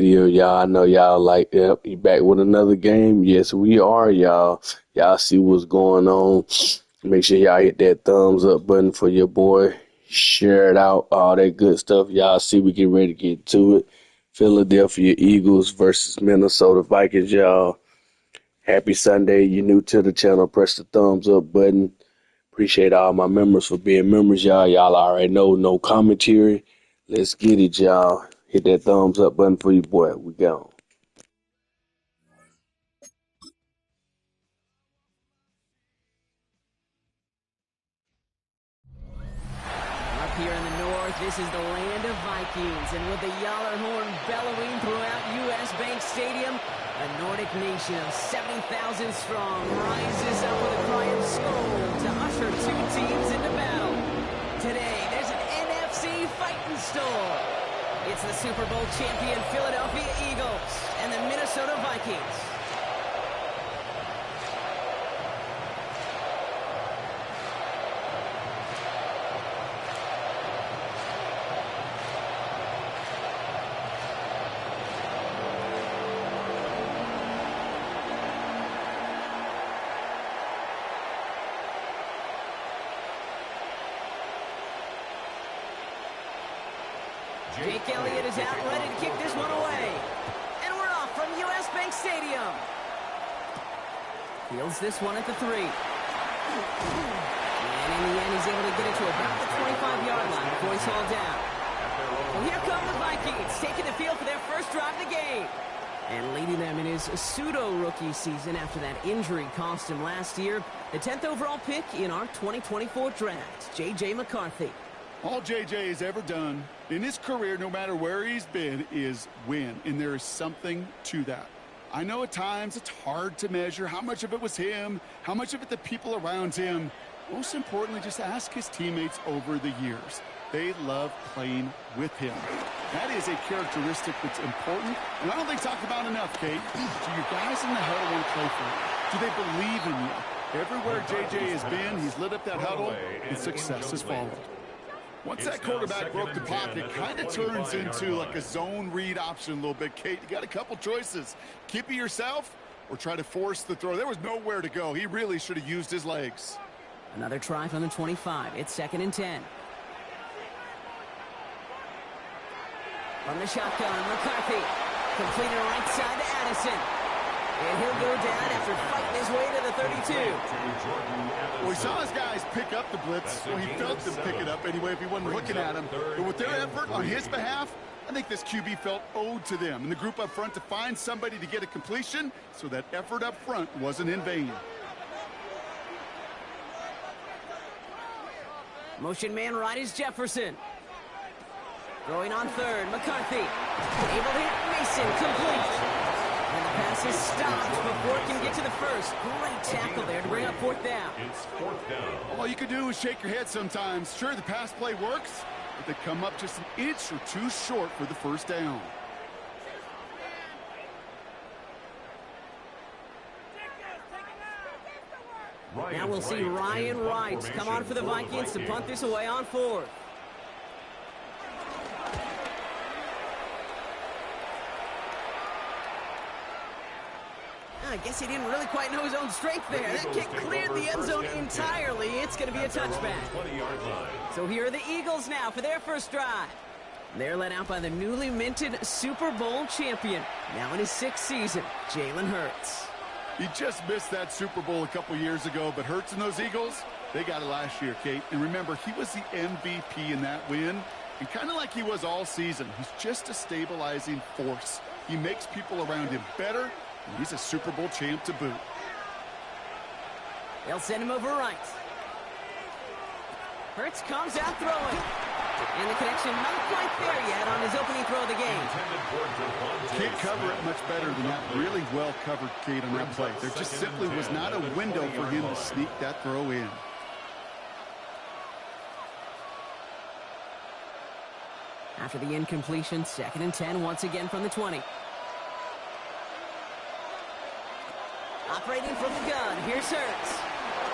Video, y'all. I know y'all like, yep, you back with another game. Yes, we are, y'all. Y'all see what's going on. Make sure y'all hit that thumbs up button for your boy. Share it out, all that good stuff. Y'all see we get ready to get to it. Philadelphia Eagles versus Minnesota Vikings, y'all. Happy Sunday. You new to the channel, press the thumbs up button. Appreciate all my members for being members, y'all. Y'all already know, no commentary. Let's get it, y'all. Hit that thumbs up button for your boy. We gone. Up here in the north, this is the land of Vikings, and with the Yaller horn bellowing throughout US Bank Stadium, a Nordic nation of 70,000 strong rises up with a cry of Skol to usher two teams into battle. Today, there's an NFC fighting store. It's the Super Bowl champion Philadelphia Eagles and the Minnesota Vikings. Jake Elliott is out ready to kick this one away. And we're off from US Bank Stadium. Fields this one at the 3. And in the end, he's able to get it to about the 25-yard line before he's hauled down. Well, here come the Vikings, taking the field for their first drive of the game. And leading them in his pseudo-rookie season after that injury cost him last year. The 10th overall pick in our 2024 draft, J.J. McCarthy. All JJ has ever done in his career, no matter where he's been, is win. And there is something to that. I know at times it's hard to measure how much of it was him, how much of it the people around him. Most importantly, just ask his teammates over the years. They love playing with him. That is a characteristic that's important, and I don't think talked about enough, Kate. Do your guys in the huddle want to play for you? Do they believe in you? Everywhere JJ has been, he's lit up that huddle, and success has followed. Once that quarterback broke the pocket, kind of turns into like a zone read option a little bit. Kate, you got a couple choices. Keep it yourself or try to force the throw. There was nowhere to go. He really should have used his legs. Another try from the 25. It's 2nd and 10. From the shotgun, McCarthy. Completed right side to Addison. And he'll go down after fighting his way to the 32. Well, he saw his guys pick up the blitz. Well, he felt them pick it up anyway if he wasn't looking at him. But with their effort on his behalf, I think this QB felt owed to them and the group up front to find somebody to get a completion, so that effort up front wasn't in vain. Motion man right is Jefferson. Going on 3rd, McCarthy. Able to hit Mason, complete. And the pass is stopped before it can get to the first. Great tackle there to bring up 4th down. It's 4th down. All you can do is shake your head sometimes. Sure, the pass play works, but they come up just an inch or two short for the first down. Now we'll see Ryan Wright come on for the Vikings to punt this away on 4th. I guess he didn't really quite know his own strength there. That kick cleared the end zone entirely. It's going to be a touchback. So here are the Eagles now for their first drive. They're led out by the newly minted Super Bowl champion, now in his 6th season, Jalen Hurts. He just missed that Super Bowl a couple years ago, but Hurts and those Eagles, they got it last year, Kate. And remember, he was the MVP in that win, and kind of like he was all season. He's just a stabilizing force. He makes people around him better, and he's a Super Bowl champ to boot. They'll send him over right. Hurts comes out throwing. And the connection not quite there yet on his opening throw of the game. Can't cover it much better than that. Really well covered, Kate, on that play. There just simply was not a window for him to sneak that throw in. After the incompletion, 2nd and 10 once again from the 20. Operating from the gun, here's Hurts.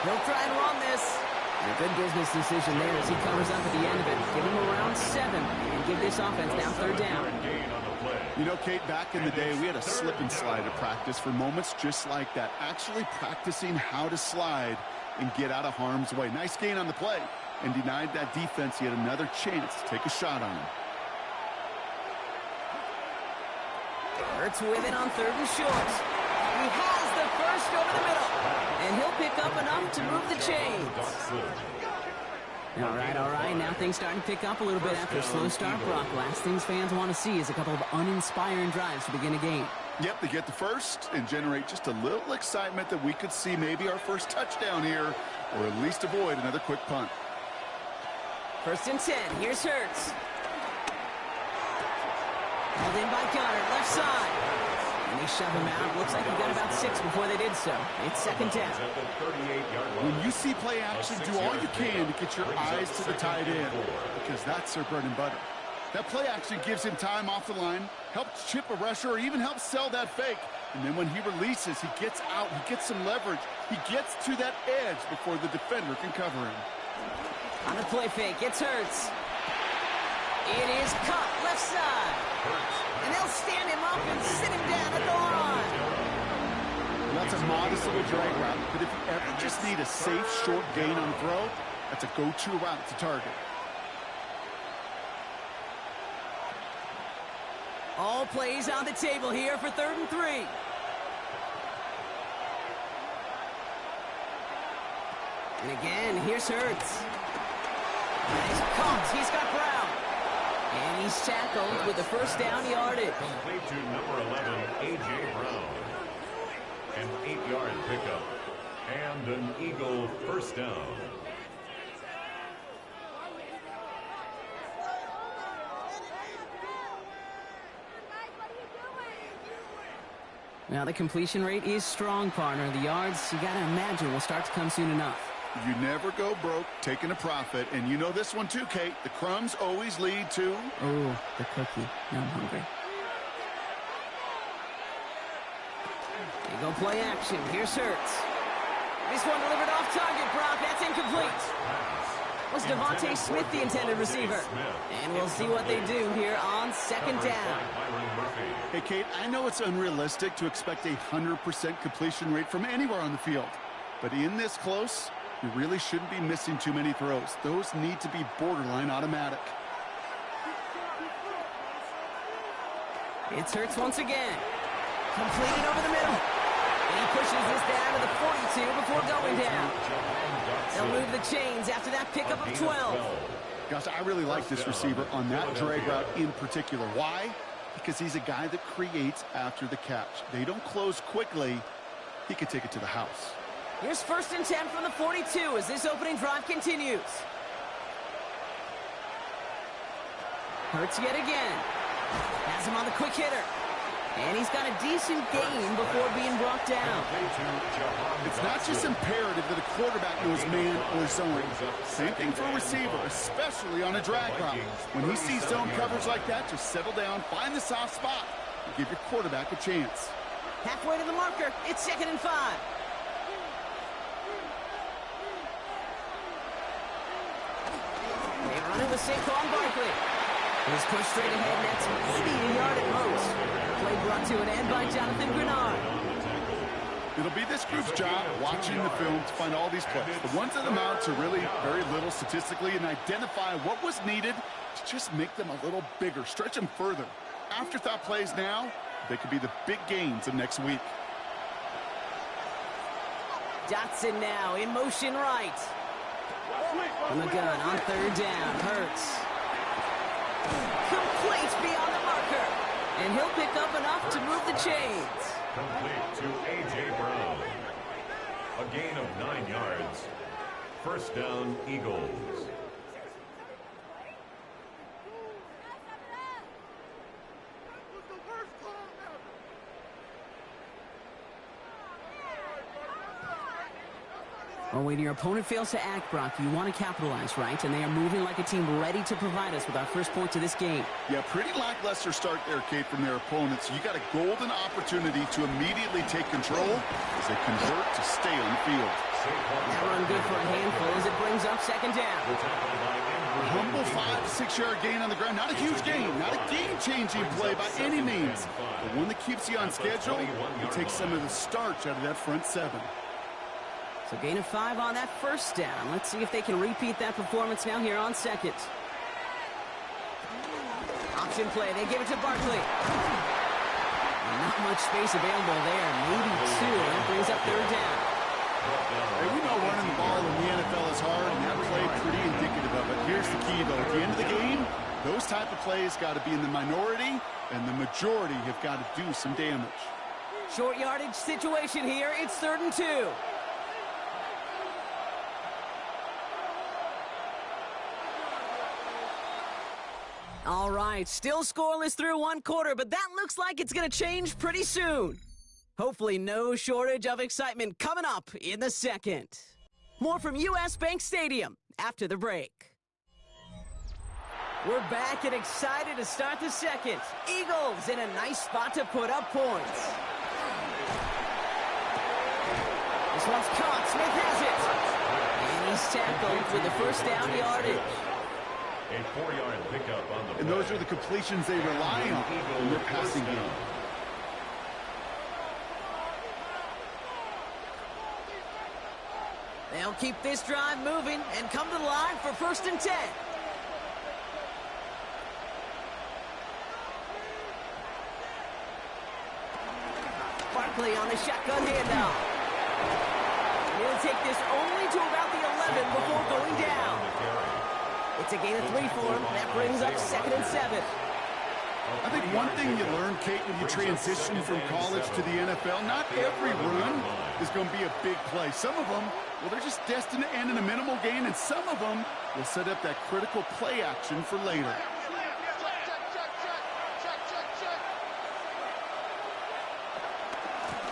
He'll try and run this. A good business decision there as he covers up at the end of it. Give him around 7 and give this offense now 3rd down. You know, Kate, back in the day, we had a slip and slide at practice for moments just like that. Actually practicing how to slide and get out of harm's way. Nice gain on the play, and denied that defense yet another chance to take a shot on him. Hurts with it on 3rd and short. He has the first over the middle, and he'll pick up enough to move the chains. All right. Now things starting to pick up a little bit after a slow start, Brock. Last things fans want to see is a couple of uninspiring drives to begin a game. Yep, they get the first and generate just a little excitement that we could see maybe our first touchdown here, or at least avoid another quick punt. 1st and 10. Here's Hurts. Held in by Goddard, left side. And they shove him out. Looks like he got about 6 before they did so. It's 2nd down. When you see play action, do all you can to get your eyes to the tight end, because that's their bread and butter. That play action gives him time off the line, helps chip a rusher, or even helps sell that fake. And then when he releases, he gets out, he gets some leverage. He gets to that edge before the defender can cover him. On the play fake, it's Hurts. It is cut left side. And they'll stand him up and sit him down at the line. Well, that's a modest little drag route, but if you ever just need a safe, short gain on throw, that's a go-to route to target. All plays on the table here for 3rd and 3. And again, here's Hurts. Nice caught. He's got Brown. And he's tackled with the first down yardage. Complete to number 11, A.J. Brown. An 8-yard pickup. And an Eagle first down. Now the completion rate is strong, partner. The yards, you got to imagine, will start to come soon enough. You never go broke taking a profit, and you know this one too, Kate. The crumbs always lead to... Oh, the cookie. Now I'm hungry. They go play action. Here's Hurts. This one delivered off target, Brock. That's incomplete. Was Devontae Smith the intended receiver? And we'll see what they do here on 2nd down. Hey, Kate, I know it's unrealistic to expect a 100% completion rate from anywhere on the field. But in this close, you really shouldn't be missing too many throws. Those need to be borderline automatic. It's Hurts once again. Completed over the middle. And he pushes this down to the 42 before going down. They'll move the chains after that pickup of 12. Gosh, I really like this receiver on that drag route in particular. Why? Because he's a guy that creates after the catch. They don't close quickly. He could take it to the house. Here's 1st and 10 from the 42 as this opening drive continues. Hurts yet again. Has him on the quick hitter. And he's got a decent gain before being brought down. It's not just imperative that a quarterback knows man or zone. Same thing for a receiver, especially on a drag route. When he sees zone coverage like that, just settle down, find the soft spot, and give your quarterback a chance. Halfway to the marker, it's 2nd and 5. They run it with Saquon Barkley. He's pushed straight ahead, and that's maybe a yard at most. Play brought to an end by Jonathan Grenard. It'll be this group's job watching the film to find all these plays. The ones that amount to really very little statistically, and identify what was needed to just make them a little bigger, stretch them further. Afterthought plays now, they could be the big gains of next week. Dotson now in motion right. From the gun on 3rd down. Hurts. Complete beyond the marker. And he'll pick up enough to move the chains. Complete to A.J. Brown. A gain of 9 yards. First down, Eagles. Well, when your opponent fails to act, Brock, you want to capitalize, right? And they are moving like a team ready to provide us with our first points of this game. Yeah, pretty lackluster start there, Kate, from their opponents. You got a golden opportunity to immediately take control as they convert to stay on the field. That run good for a handful as it brings up 2nd down. A humble 5 to 6 yard gain on the ground. Not a huge gain, not a game-changing play by any means, but one that keeps you on schedule and takes some of the starch out of that front seven. So gain of 5 on that first down. Let's see if they can repeat that performance now here on second. Option play. They give it to Barkley. Not much space available there. Maybe 2. That brings up third down. Hey, we know running the ball in the NFL is hard, and that play pretty indicative of it. Here's the key, though. At the end of the game, those type of plays got to be in the minority, and the majority have got to do some damage. Short yardage situation here. It's 3rd and 2. All right, still scoreless through 1 quarter, but that looks like it's going to change pretty soon. Hopefully no shortage of excitement coming up in the second. More from US Bank Stadium after the break. We're back and excited to start the second. Eagles in a nice spot to put up points. This one's caught. Smith has it. And he's tackled for the first down yardage. A 4-yard pickup on the And those are the completions they rely on in their passing game. They'll keep this drive moving and come to the line for 1st and 10. Barkley on the shotgun handoff. He'll take this only to about the 11 before going down. It's a gain of 3 for him. That brings up 2nd and 7. I think one thing you learn, Kate, when you transition from college to the NFL, not every run is going to be a big play. Some of them, well, they're just destined to end in a minimal gain, and some of them will set up that critical play action for later.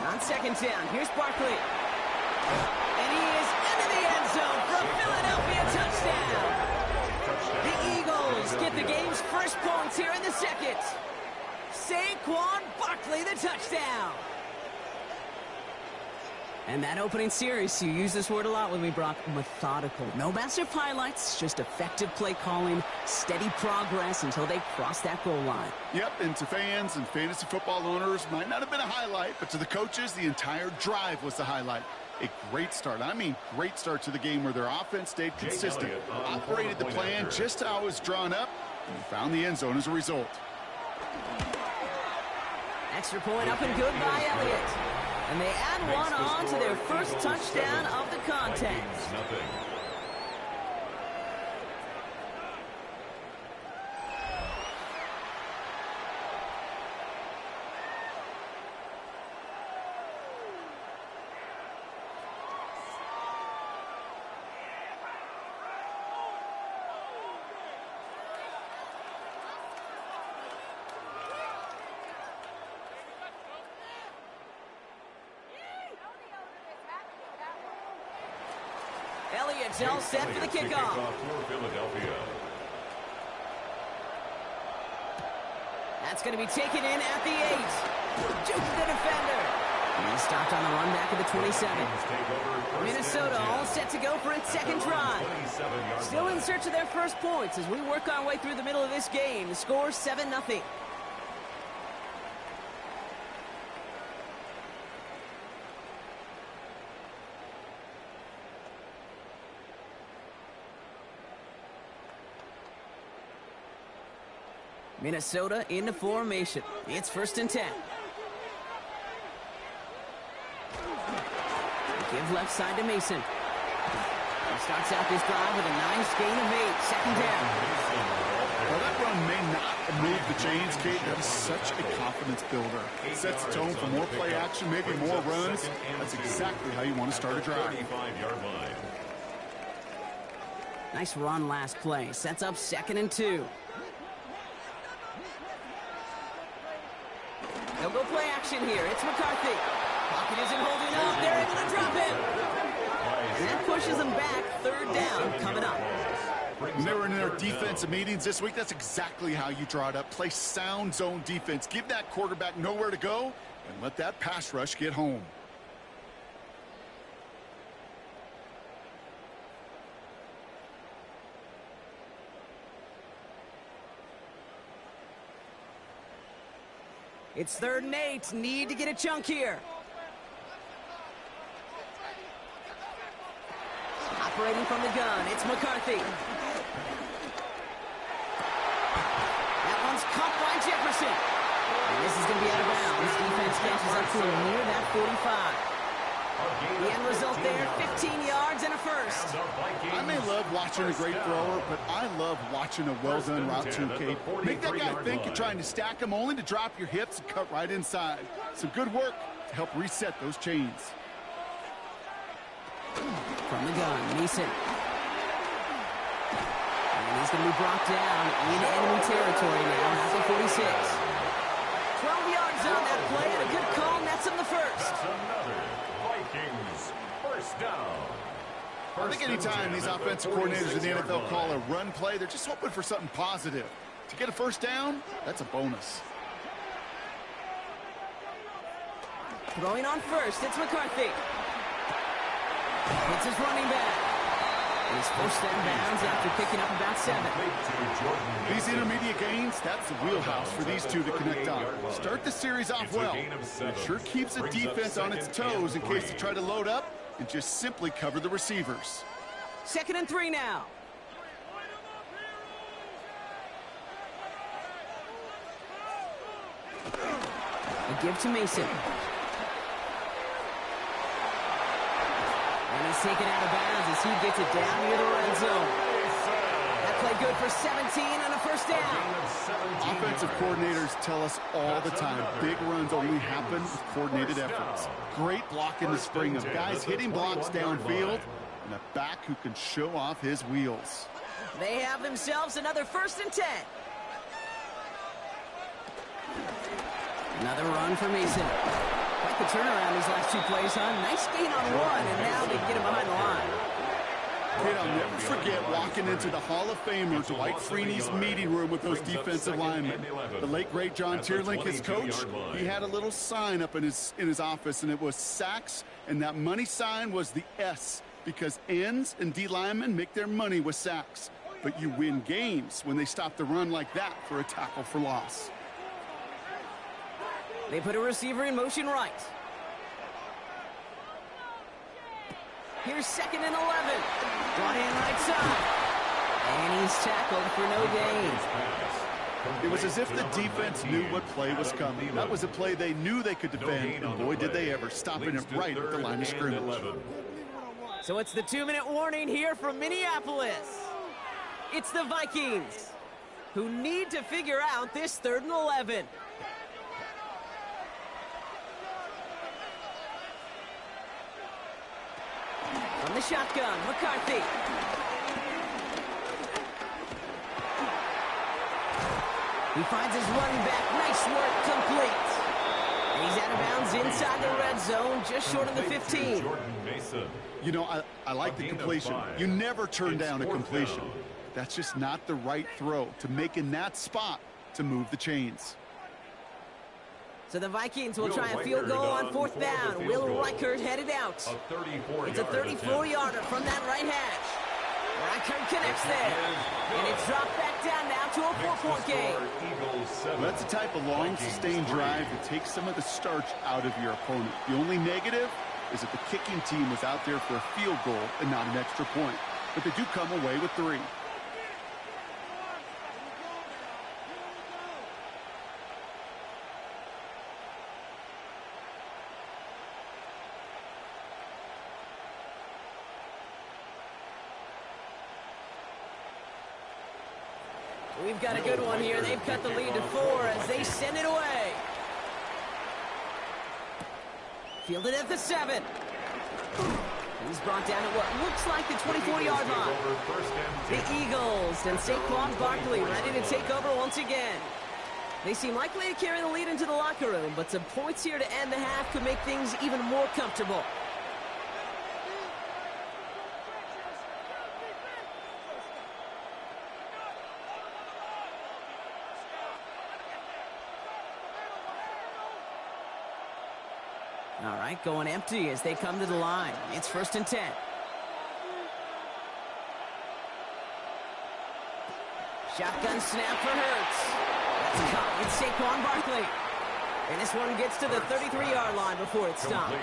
On 2nd down, here's Barkley. And he is into the end zone for a Philadelphia touchdown. The Eagles get the game's first points here in the second. Saquon Barkley, the touchdown. And that opening series, you use this word a lot with me, Brock, methodical. No massive highlights, just effective play calling, steady progress until they cross that goal line. Yep, and to fans and fantasy football owners, might not have been a highlight, but to the coaches, the entire drive was the highlight. A great start. I mean, great start to the game where their offense stayed consistent, operated the plan just how it was drawn up, and found the end zone as a result. Extra point up and good by Elliott. And they add one on to their first touchdown of the contest. Elliott's all set for the kickoff. That's going to be taken in at the 8. Juke the defender. And he's stopped on the run back at the 27. Minnesota all set to go for its second drive. Still in search of their first points as we work our way through the middle of this game. The score 7-0. Minnesota into formation. It's 1st and 10. Give left side to Mason. He starts out this drive with a nice gain of 8. 2nd down. Well, that run may not move the chains, Kate. That is such a confidence builder. It sets the tone for more play action, maybe more runs. That's exactly how you want to start a drive. Nice run last play. Sets up 2nd and 2. They'll go play action here. It's McCarthy. Pocket isn't holding up. They're able to drop him. And that pushes them back. 3rd down coming up. When they were in their defensive meetings this week, that's exactly how you draw it up. Play sound zone defense. Give that quarterback nowhere to go and let that pass rush get home. It's 3rd and 8. Need to get a chunk here. Operating from the gun, it's McCarthy. That one's caught by Jefferson. And this is going to be out of bounds. Defense catches up to him near that 45. The end result there, 15 yards and a first. I may love watching a great thrower, but I love watching a well-done route too, Kate. Make that guy think you're trying to stack him only to drop your hips and cut right inside. Some good work to help reset those chains. From the gun, Mason. And he's going to be brought down into enemy territory now at the 46. 12 yards on that play, and a good call, and that's on the first. That's another Vikings first down. I think anytime these offensive coordinators in the NFL call a run play, they're just hoping for something positive. To get a first down, that's a bonus. Throwing on first, it's McCarthy. It's his running back. He's first down bounds after picking up about 7. These intermediate gains, that's the wheelhouse for these two to connect on. Start the series off well. It sure keeps the defense on its toes in case they try to load up and just simply cover the receivers. 2nd and 3 now. A give to Mason. And he's taken out of bounds as he gets it down near the red zone. That play good for 17 and a first down. Offensive coordinators tell us all the time, big runs only happen with coordinated efforts. Great block in the spring of guys hitting blocks downfield and a back who can show off his wheels. They have themselves another 1st and 10. Another run for Mason. Quite the turnaround these last 2 plays, huh? Nice gain on 1, and now they get him behind the line. Kid, I'll never forget walking into the Hall of Famer Dwight Freeney's meeting room with those defensive linemen. The late, great John Tierlink, his coach, he had a little sign up in his office, and it was sacks, and that money sign was the S, because ends and D linemen make their money with sacks. But you win games when they stop the run like that for a tackle for loss. They put a receiver in motion right. Here's 2nd and 11. Brought in right side. And he's tackled for no gain. It was as if the defense knew what play was coming. That was a play they knew they could defend, and boy, did they ever, stopping it right at the line of scrimmage. So it's the 2-minute warning here from Minneapolis. It's the Vikings who need to figure out this 3rd and 11. From the shotgun, McCarthy. He finds his running back. Nice work, complete. And he's out of bounds inside the red zone, just short of the 15. You know, I like the completion. You never turn down a completion. That's just not the right throw to make in that spot to move the chains. So the Vikings will try a field goal on 4th down. Will Reichert headed out. It's a 34-yarder from that right hash. Reichert connects there. And it's dropped back down now to a 4-point game. Well, that's the type of long, sustained drive that takes some of the starch out of your opponent. The only negative is that the kicking team was out there for a field goal and not an extra point. But they do come away with 3. We've got a good one here. They've cut the lead to 4 as they send it away. Fielded at the 7. He's brought down at what looks like the 24-yard line. The Eagles and Saquon Barkley ready to take over once again. They seem likely to carry the lead into the locker room, but some points here to end the half could make things even more comfortable. All right, going empty as they come to the line. It's 1st and 10. Shotgun snap for Hurts. That's caught with Saquon Barkley. And this one gets to the 33-yard line before it stopped.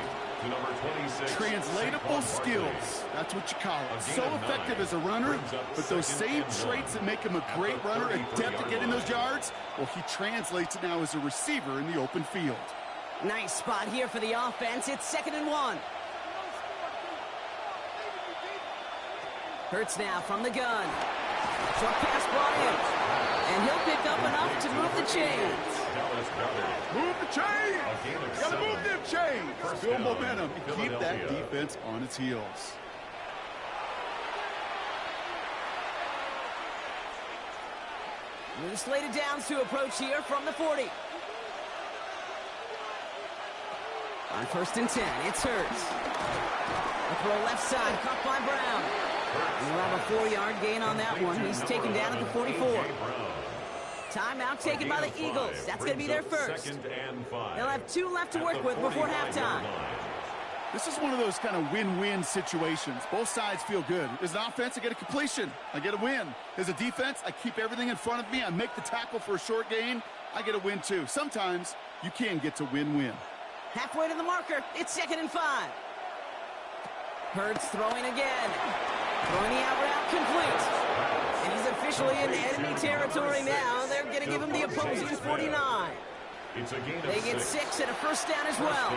To number 26. Translatable skills. That's what you call it. So effective as a runner, but those same traits that make him a great runner, adept at getting those yards, well, he translates it now as a receiver in the open field. Nice spot here for the offense. It's 2nd and 1. Hurts now from the gun. Short pass brought in. And he'll pick up enough to move the chains. Move the chains! Gotta move them chains! Build momentum and keep that defense on its heels. New slated downs to approach here from the 40. On 1st and 10, it's Hurts. A throw left side, caught by Brown. And we'll have a 4-yard gain on that one. He's taken down at the 44. Timeout taken by the Eagles. That's going to be their first. They'll have 2 left to work with before halftime. This is one of those kind of win-win situations. Both sides feel good. As an offense, I get a completion. I get a win. As a defense, I keep everything in front of me. I make the tackle for a short gain. I get a win, too. Sometimes you can get to win-win. Halfway to the marker. It's 2nd and 5. Hurts throwing again. Throwing the out route complete. And he's officially in enemy territory now. They're going to give him the opposing 49. They get 6 and a first down as well.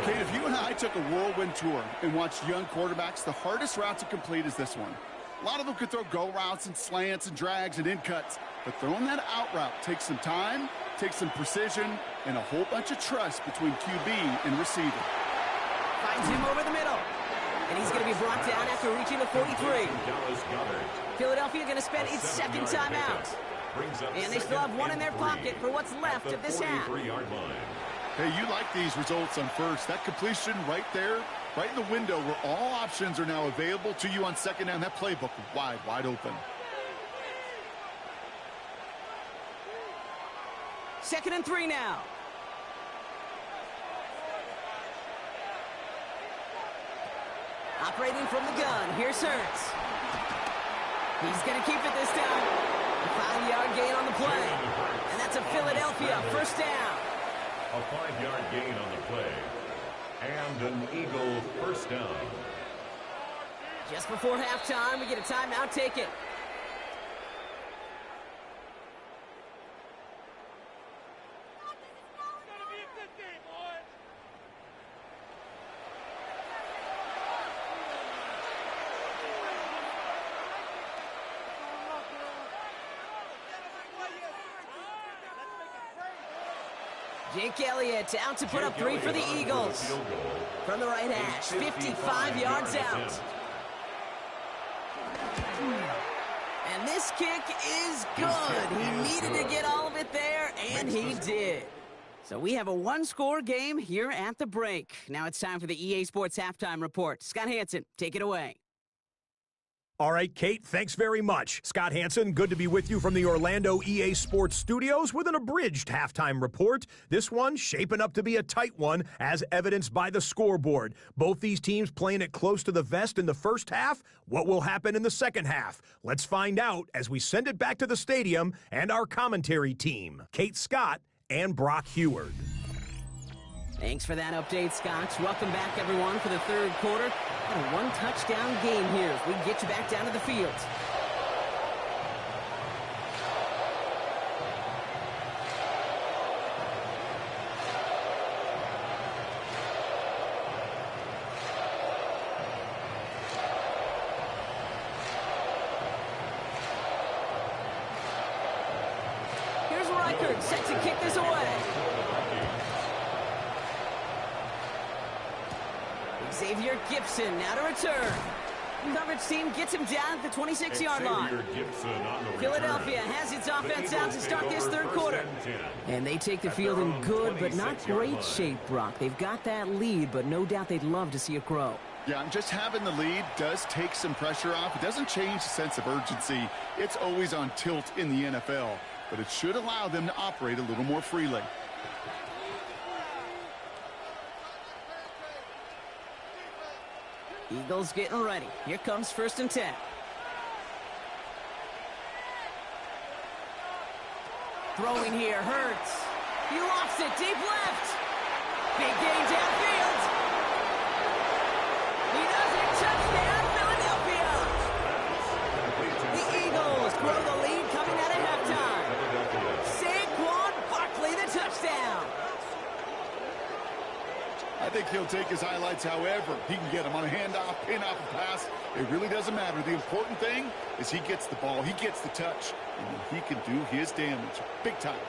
Kate, if you and I took a whirlwind tour and watched young quarterbacks, the hardest route to complete is this one. A lot of them could throw go routes and slants and drags and in cuts, but throwing that out route takes some time, takes some precision, and a whole bunch of trust between QB and receiver. Finds him over the middle. And he's going to be brought down after reaching the 43. Philadelphia going to spend its 2nd timeout. And they still have 1 in their pocket for what's left of this half. Hey, you like these results on first. That completion right there, right in the window where all options are now available to you on 2nd down. That playbook wide open. 2nd and 3 now. Operating from the gun, here's Hurts. He's going to keep it this time. A 5-yard gain on the play. And that's a Philadelphia first down. A 5-yard gain on the play. And an Eagle first down. Just before halftime, we get a timeout taken. Jake Elliott out to put up 3 for the Eagles. From the right hash, 55 yards out. And this kick is good. He needed to get all of it there, and he did. So we have a 1-score game here at the break. Now it's time for the EA Sports Halftime Report. Scott Hanson, take it away. All right, Kate, thanks very much. Scott Hanson, good to be with you from the Orlando EA Sports Studios with an abridged halftime report. This one shaping up to be a tight one, as evidenced by the scoreboard. Both these teams playing it close to the vest in the first half. What will happen in the second half? Let's find out as we send it back to the stadium and our commentary team, Kate Scott and Brock Heward. Thanks for that update, Scott. Welcome back, everyone, for the third quarter. And a 1-touchdown game here as we get you back down to the field. Here's Reichert set to kick this away. Xavier Gipson now to return. Coverage team gets him down at the 26-yard line. Philadelphia has its offense out to start this third quarter. And they take the field in good but not great shape, Brock. They've got that lead, but no doubt they'd love to see it grow. Yeah, just having the lead does take some pressure off. It doesn't change the sense of urgency. It's always on tilt in the NFL, but it should allow them to operate a little more freely. Eagles getting ready. Here comes 1st and 10. Throwing here, Hurts. He lofts it deep left. Big gain downfield. He does it. Touchdown, Philadelphia. The Eagles grow the lead coming out of halftime. Saquon Barkley, the touchdown. I think he'll take his highlights however he can get them on a handoff, pin-off, a pass. It really doesn't matter. The important thing is he gets the ball, he gets the touch, and he can do his damage big time.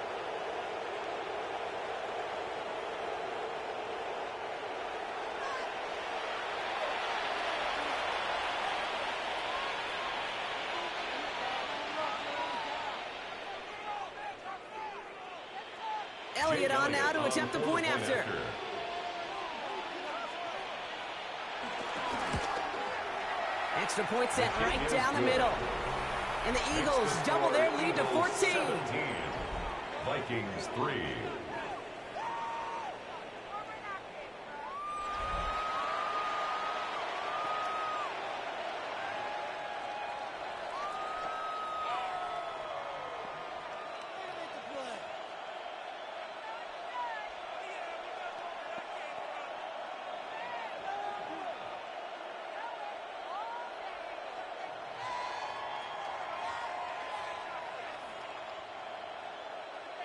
Elliott on now to attempt the point after. Extra point set right down the middle. And the Eagles double their lead to 14. 17. Vikings 3.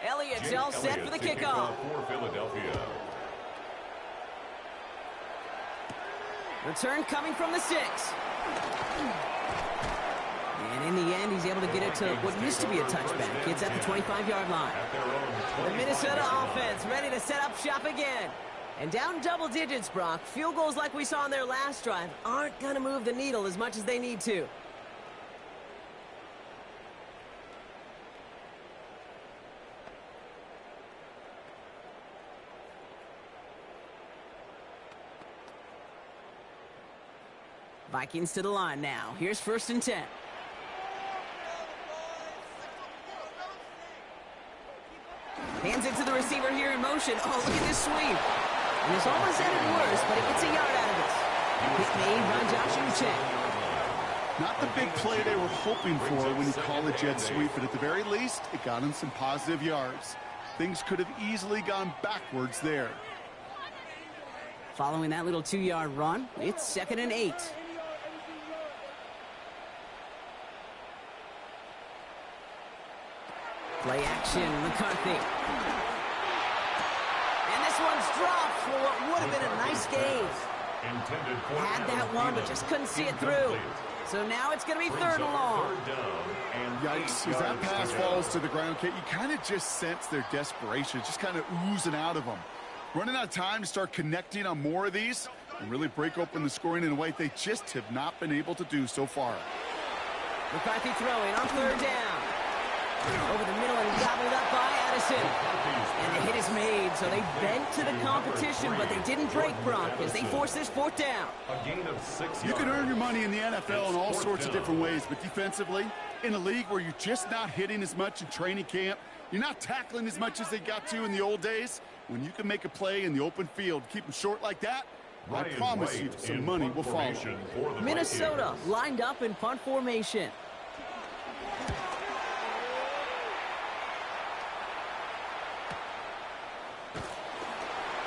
Elliott's all set for the kickoff. For Philadelphia. Return coming from the 6. And in the end, he's able to get it to what used to be a touchback. It's at the 25-yard line. The Minnesota offense ready to set up shop again. And down double digits, Brock. Field goals like we saw in their last drive aren't going to move the needle as much as they need to. Vikings to the line now. Here's 1st and 10. Hands it to the receiver here in motion. Oh, look at this sweep. And it's almost ended worse, but it gets a yard out of this. Hit made by Josh Uche. Not the big play they were hoping for when you call a jet sweep, but at the very least, it got them some positive yards. Things could have easily gone backwards there. Following that little 2-yard run, it's 2nd and 8. Play action, McCarthy. And this one's dropped for what would have been a nice gain. Had that one, but just couldn't see it through. So now it's going to be 3rd and long. Yikes, as that pass falls to the ground, Kate, you kind of just sense their desperation, just kind of oozing out of them. Running out of time to start connecting on more of these and really break open the scoring in a way they just have not been able to do so far. McCarthy throwing on 3rd down. Over the middle and gobbled up by Addison. And the hit is made, so they bent to the competition, but they didn't break, Brock, as they force this 4th down. A gain of 6 yards. You can earn your money in the NFL in all sorts of different ways, but defensively, in a league where you're just not hitting as much in training camp, you're not tackling as much as they got to in the old days, when you can make a play in the open field, keep them short like that, I promise you some money will follow. Minnesota lined up in punt formation.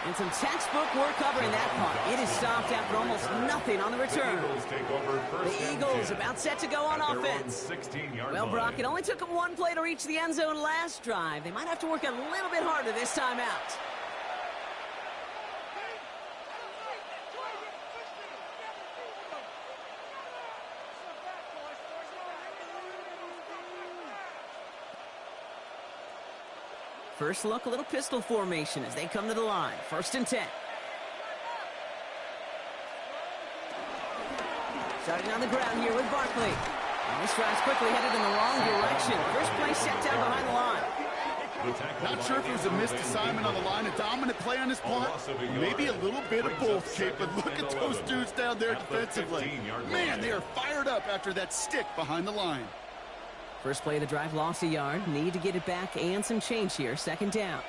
And some textbook work covering that punt. It is stopped after almost nothing on the return. The Eagles about set to go on offense. Well, Brock, it only took them one play to reach the end zone last drive. They might have to work a little bit harder this time out. First look, a little pistol formation as they come to the line. 1st and 10. Starting on the ground here with Barkley. And this drive's quickly headed in the wrong direction. First play set down behind the line. Not sure if it was a missed assignment on the line, a dominant play on his part, maybe a little bit of both, Kate, but look at those dudes down there defensively. Man, they are fired up after that stick behind the line. First play of the drive lost a yard. Need to get it back and some change here. 2nd down.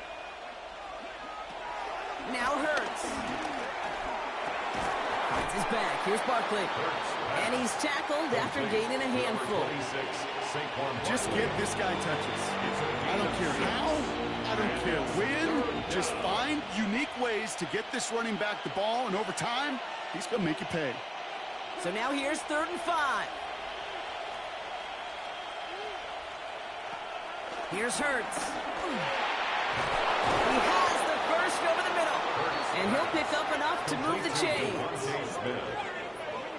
Now Hurts. defense is back. Here's Barkley. And he's tackled after gaining a handful. Just get this guy touches. I don't care how, I don't care when. Just find unique ways to get this running back the ball, and over time, he's going to make you pay. So now here's 3rd and 5. Here's Hurts. He has the first over the middle. And he'll pick up enough to move the chains.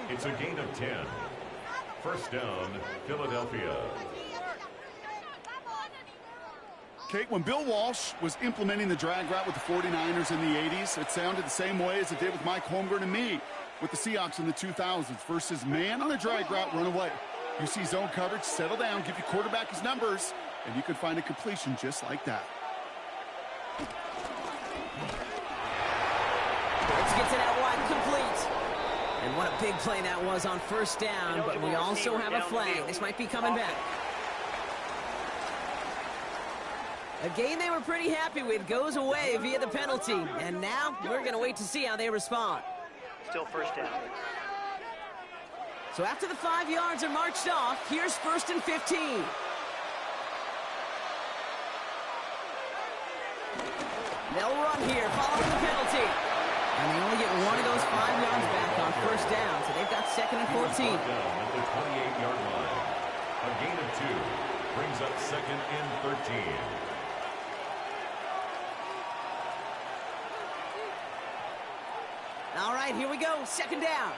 It's a gain of 10. First down, Philadelphia. Kate, when Bill Walsh was implementing the drag route with the 49ers in the 80s, it sounded the same way as it did with Mike Holmgren and me with the Seahawks in the 2000s versus man on a drag route, run away. You see zone coverage, settle down, give your quarterback his numbers, and you could find a completion just like that. Let's get to that wide complete. And what a big play that was on first down, but we also have a flag. This might be coming back. A game they were pretty happy with goes away via the penalty. And now we're going to wait to see how they respond. Still first down. So after the 5 yards are marched off, here's 1st and 15. They'll run here following the penalty. And they only get one of those 5 yards back on first down, so they've got 2nd and 14. At the 28-yard line. A gain of 2 brings up 2nd and 13. All right, here we go. 2nd down.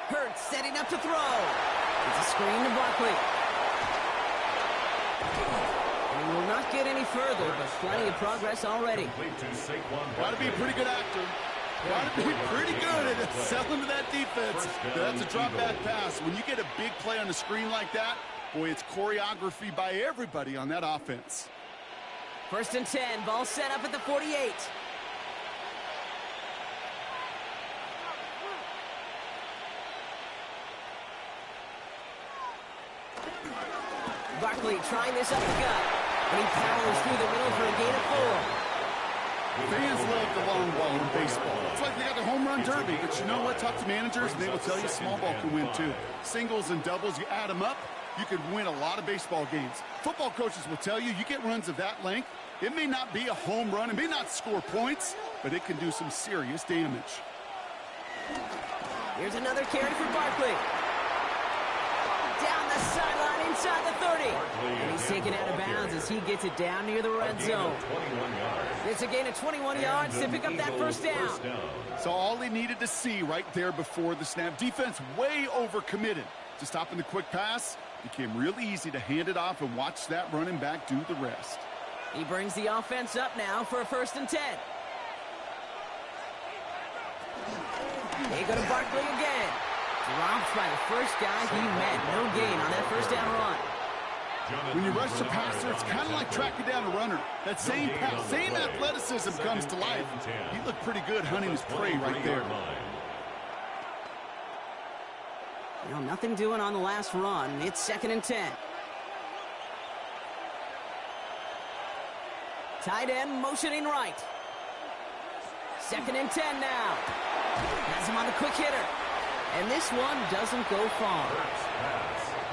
Hurts setting up to throw. It's a screen to Barkley. And he will not get any further, but plenty of progress already. Got to be a pretty good actor. Got to be pretty good at selling to that defense. That's a drop back pass. When you get a big play on the screen like that, boy, it's choreography by everybody on that offense. 1st and 10, ball set up at the 48. Barkley trying this up the gut. And he powers through the middle for a gain of 4. Fans love the long ball in baseball. It's like they got the home run derby, but you know what? Talk to managers, and they will tell you small ball can win too. Singles and doubles, you add them up, you could win a lot of baseball games. Football coaches will tell you, you get runs of that length, it may not be a home run, it may not score points, but it can do some serious damage. Here's another carry for Barkley. Down the sideline inside the 30. And he's taken out of bounds as he gets it down near the red zone. It's a gain of 21 yards to pick up that first down. So all he needed to see right there before the snap. Defense way overcommitted to stopping the quick pass. Became really easy to hand it off and watch that running back do the rest. He brings the offense up now for a 1st and 10. They go to Barkley again. Dropped by the first guy he met. No gain on that first down run. When you rush the passer, it's kind of like tracking down a runner. That same pass, same athleticism comes to life. He looked pretty good hunting his prey right there. You know, nothing doing on the last run. It's 2nd and 10. Tight end motioning right. 2nd and 10 now. Has him on the quick hitter. And this one doesn't go far.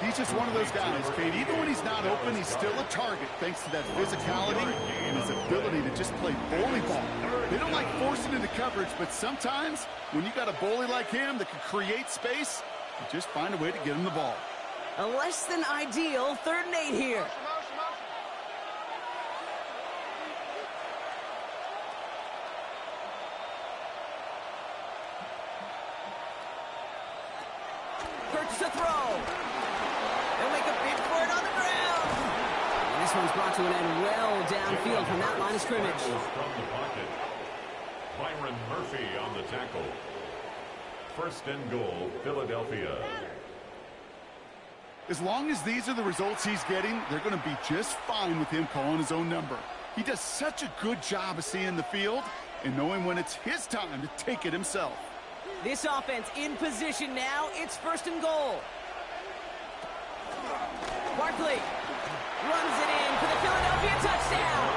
He's just one of those guys, Kate. Even when he's not open, he's still a target thanks to that physicality and his ability to just play bully ball. They don't like forcing into coverage, but sometimes when you got a bully like him that can create space, you just find a way to get him the ball. A less than ideal 3rd and 8 here. Hurts to throw. They'll make a bid for it on the ground. And this one's brought to an end well downfield from that line of scrimmage. From the pocket. Byron Murphy on the tackle. 1st and goal, Philadelphia. As long as these are the results he's getting, they're going to be just fine with him calling his own number. He does such a good job of seeing the field and knowing when it's his time to take it himself. This offense in position now. It's 1st and goal. Barkley runs it in for the Philadelphia touchdown.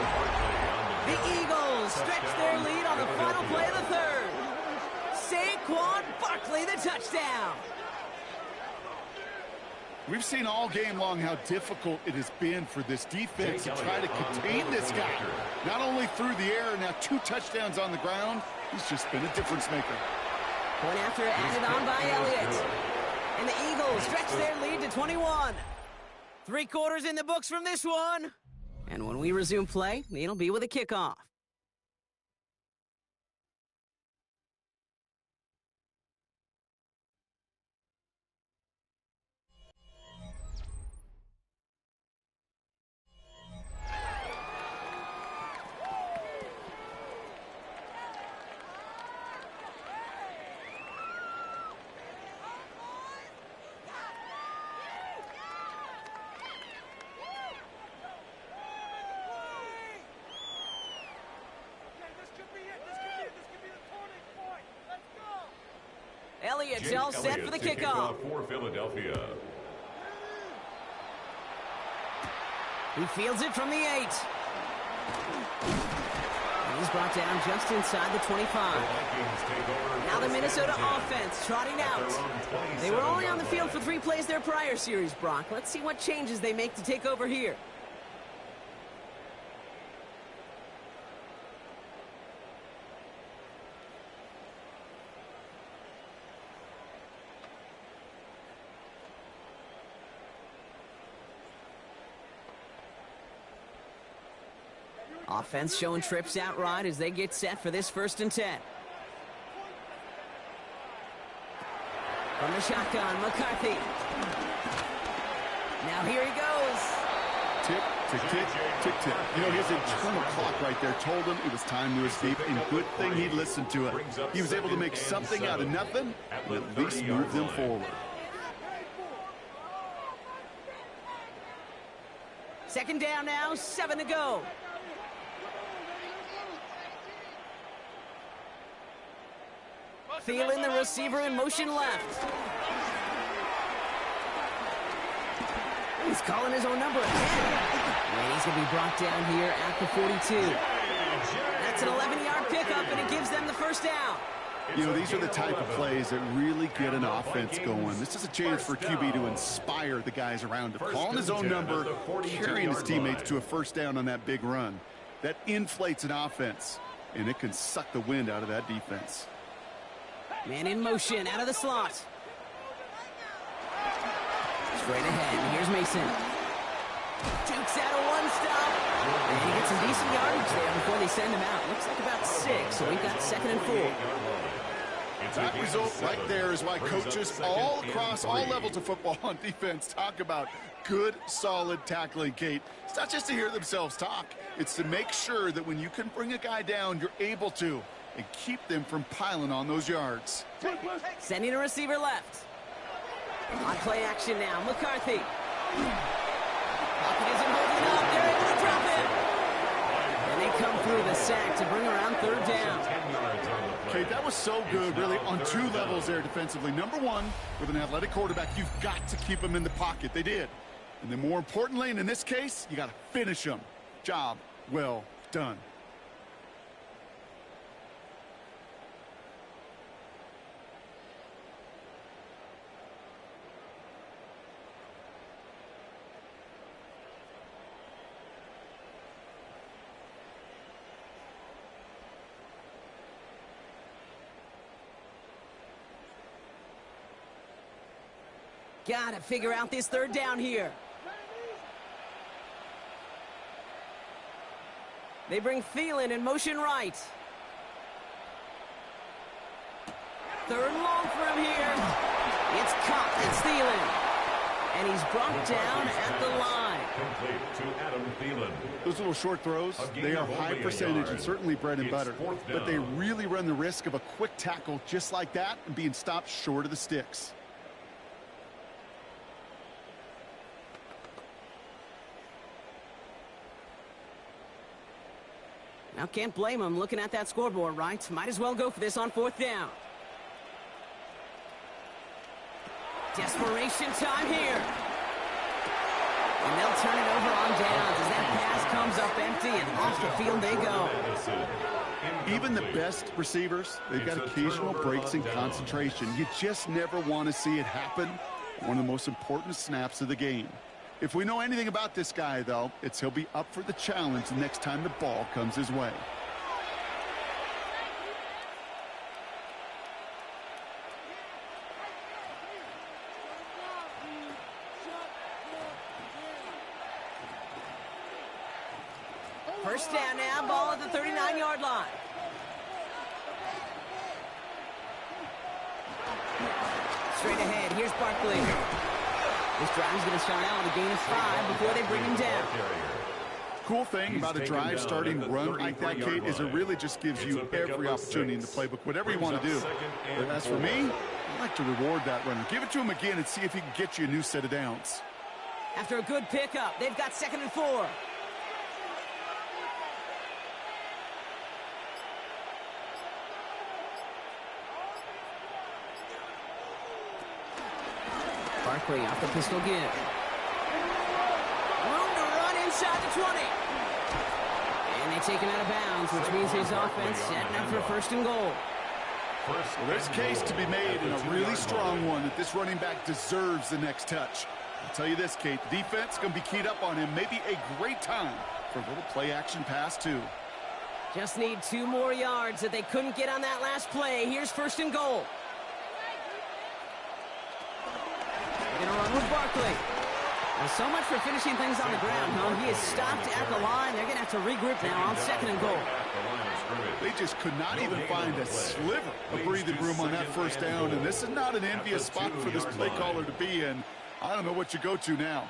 The Eagles stretch their lead on the final play of the third. Saquon Barkley, the touchdown. We've seen all game long how difficult it has been for this defense to try to contain this guy. Not only through the air, now 2 touchdowns on the ground. He's just been a difference maker. Point after added on by Elliott. And the Eagles stretch their lead to 21. 3 quarters in the books from this one. And when we resume play, it'll be with a kickoff. Elliott's all set for the kickoff. For Philadelphia. He fields it from the 8. And he's brought down just inside the 25. Now the Minnesota offense trotting out. They were only on the field for 3 plays their prior series, Brock. Let's see what changes they make to take over here. Offense showing trips out right as they get set for this 1st and 10. From the shotgun, McCarthy. Now here he goes. Tick, tick, tick, tick, tick. You know, his internal clock right there told him it was time to escape, and good thing he listened to it. He was able to make something out of nothing, and at least move them forward. 2nd down now, 7 to go. Thielen, the receiver, in motion left. He's calling his own number again. And he's going to be brought down here at the 42. That's an 11-yard pickup, and it gives them the 1st down. You know, these are the type of plays that really get an offense going. This is a chance for QB to inspire the guys around him. Calling his own number, carrying his teammates to a 1st down on that big run. That inflates an offense, and it can suck the wind out of that defense. Man in motion, out of the slot. Straight ahead, here's Mason. Jukes out a 1-stop. And he gets some decent yardage there before they send him out. Looks like about 6, so we've got 2nd and 4. That result right there is why coaches all across all levels of football on defense talk about good, solid tackling, Kate. It's not just to hear themselves talk. It's to make sure that when you can bring a guy down, you're able to, and keep them from piling on those yards. Sending a receiver left. On play action now, McCarthy. Pocket isn't holding up. They're able to drop him. And they come through the sack to bring around 3rd down. Okay, that was so good, really, on 2 levels there defensively. Number 1, with an athletic quarterback, you've got to keep him in the pocket. They did. And then more importantly, and in this case, you got to finish him. Job well done. Gotta figure out this 3rd down here. They bring Thielen in motion right. 3rd and long for him here. It's caught. It's Thielen. And he's brought down at the line. Complete to Adam Thielen. Those little short throws, they are high percentage and certainly bread and butter. But they really run the risk of a quick tackle just like that and being stopped short of the sticks. Now, can't blame him looking at that scoreboard, right? Might as well go for this on 4th down. Desperation time here. And they'll turn it over on downs as that pass comes up empty and off the field they go. Even the best receivers, they've got occasional breaks in concentration. You just never want to see it happen. One of the most important snaps of the game. If we know anything about this guy, though, it's he'll be up for the challenge the next time the ball comes his way. First down now, ball at the 39-yard line. Straight ahead, here's Barkley. This drive's going to start out with a gain of 5 before they bring him down. Cool thing about a drive starting run like that, Kate, is it really just gives you every opportunity in the playbook, whatever you want to do. But as for me, I like to reward that runner. Give it to him again and see if he can get you a new set of downs. After a good pickup, they've got 2nd and 4. Barkley off the pistol give. Room to run inside the 20. And they take him out of bounds, which means his offense setting up for 1st and goal. Well, there's a case to be made, and a really strong one, that this running back deserves the next touch. I'll tell you this, Kate, the defense is going to be keyed up on him. Maybe a great time for a little play-action pass, too. Just need 2 more yards that they couldn't get on that last play. Here's 1st and goal. They're going to run with Barkley. Well, so much for finishing things on the ground, huh? He is stopped at the line. They're going to have to regroup now on 2nd and goal. They just could not even find a sliver of breathing room on that 1st down, and this is not an envious spot for this play caller to be in. I don't know what you go to now.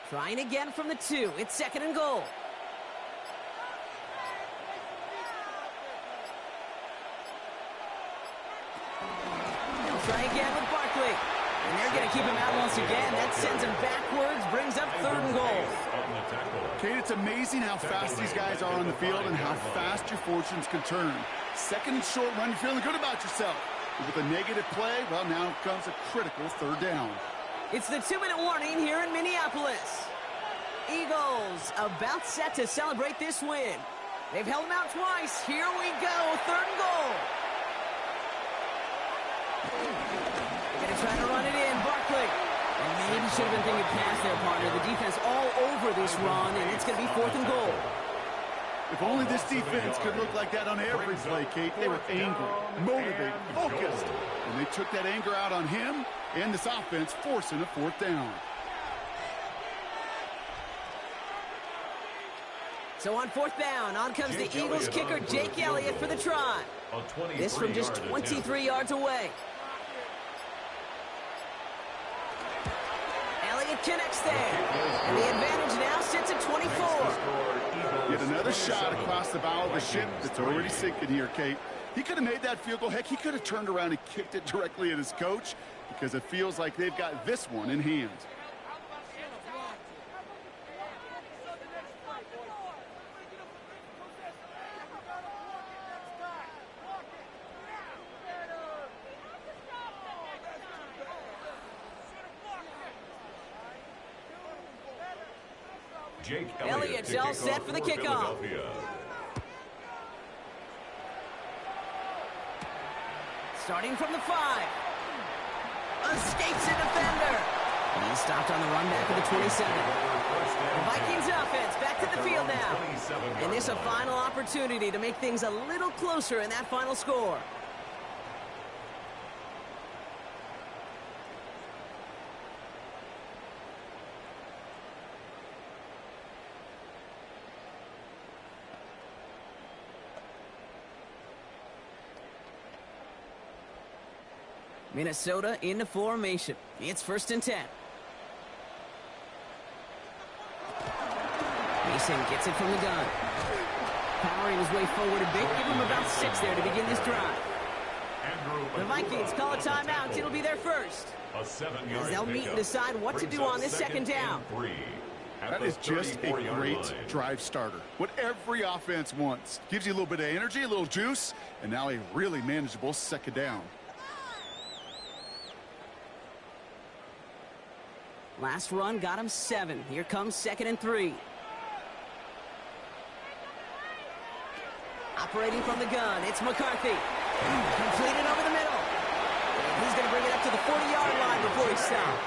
Trying again from the 2. It's 2nd and goal. They'll try again with Barkley. And they're going to keep him out once again. That sends him backwards, brings up 3rd and goal. Kate, it's amazing how fast these guys are on the field and how fast your fortunes can turn. 2nd and short run, you're feeling good about yourself. But with a negative play, well, now comes a critical 3rd down. It's the 2-minute warning here in Minneapolis. Eagles about set to celebrate this win. They've held them out twice. Here we go, 3rd and goal. They're going to try to run it in, Barkley. And maybe should have been thinking pass there, partner. The defense all over this run, and it's going to be 4th and goal. If only this defense could look like that on every play, Kate. They were angry, motivated, focused. And they took that anger out on him and this offense, forcing a 4th down. So on 4th down, on comes the Eagles kicker, Jake Elliott, for the try. This from just 23 yards away. Elliott connects there. And the advantage now sits at 24. Yet another shot across the bow of the ship that's already sinking here, Kate. He could have made that field goal. Heck, he could have turned around and kicked it directly at his coach, because it feels like they've got this one in hand. Jake Elliott's all set for the kickoff. Starting from the 5. Escapes a defender. And he's stopped on the run back of the 27. The Vikings offense back to the field now. And this a final opportunity to make things a little closer in that final score. Minnesota into formation. It's 1st and 10. Mason gets it from the gun. Powering his way forward a bit. Give him about 6 there to begin this drive. The Vikings call a timeout. It'll be their first. As they'll meet and decide what to do on this 2nd down. That is just a great drive starter. What every offense wants. Gives you a little bit of energy, a little juice, and now a really manageable 2nd down. Last run got him 7. Here comes 2nd and 3. Operating from the gun, it's McCarthy. Completed over the middle. And he's going to bring it up to the 40-yard line before he stopped.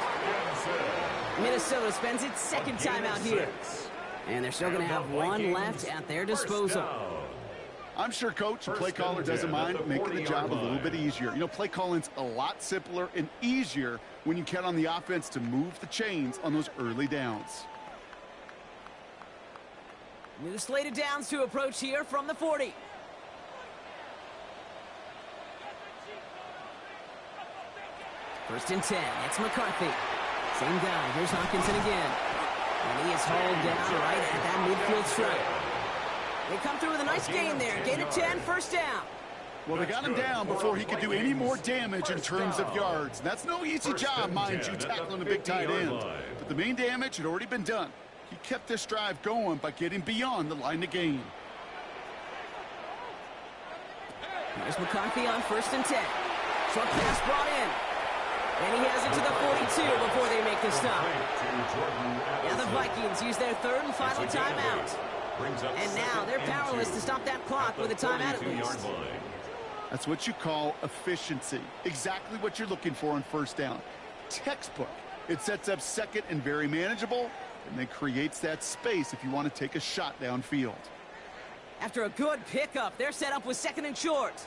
Minnesota spends its second time out here. And they're still going to have one left at their disposal. I'm sure coach and play caller doesn't mind making the job a little bit easier. You know, play calling's a lot simpler and easier when you count on the offense to move the chains on those early downs. New slate of downs to approach here from the 40. First and 10, it's McCarthy. Same guy, here's Hockenson again. And he is hauled down right at that midfield stripe. They come through with a nice gain there. Gain of 10, first down. Well, they got him down before he could do any more damage in terms of yards. That's no easy job, mind you, tackling a big tight end. But the main damage had already been done. He kept this drive going by getting beyond the line to gain. Here's McCarthy on first and 10. Short pass brought in. And he has it to the 42 before they make the stop. Now the Vikings use their third and final timeout. And now they're powerless to stop that clock with a timeout at least. That's what you call efficiency. Exactly what you're looking for on first down. Textbook. It sets up second and very manageable, and then creates that space if you want to take a shot downfield. After a good pickup, they're set up with second and short.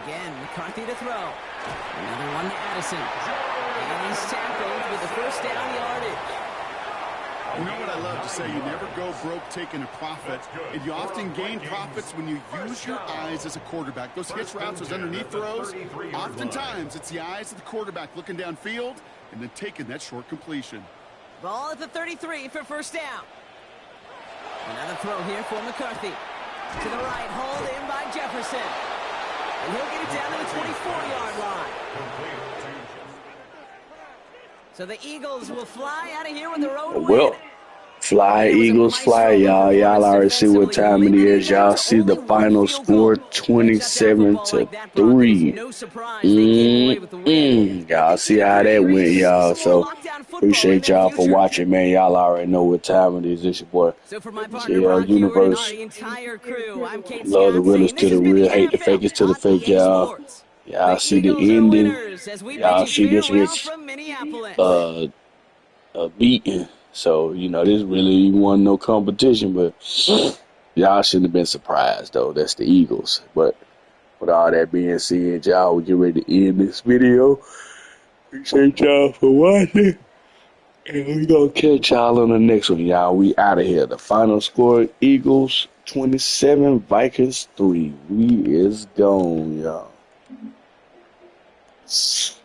Again, McCarthy to throw. Another one to Addison. And he's tackled with the first down yardage. You know what I love to say? You never go broke taking a profit, and you often gain profits when you use your eyes as a quarterback. Those hitch routes, those underneath throws, oftentimes it's the eyes of the quarterback looking downfield and then taking that short completion. Ball at the 33 for first down. Another throw here for McCarthy. To the right, hauled in by Jefferson. And he'll get it down to the 24-yard line. So the Eagles will fly out of here with their own win. Fly, Eagles, fly, y'all. Y'all already see what time it is. Y'all see the final score, 27-3. Y'all see how that went, y'all. So appreciate y'all for watching, man. Y'all already know what time it is. It's your boy, Universe. Love the realest to the real, hate the fakest to the fake, y'all. Y'all see the ending. Y'all see this was beaten. So, you know, this really wasn't no competition, but y'all shouldn't have been surprised, though. That's the Eagles. But with all that being said, y'all, we get ready to end this video. Appreciate y'all for watching. And we gonna catch y'all on the next one, y'all. We out of here. The final score, Eagles 27, Vikings 3. We is gone, y'all.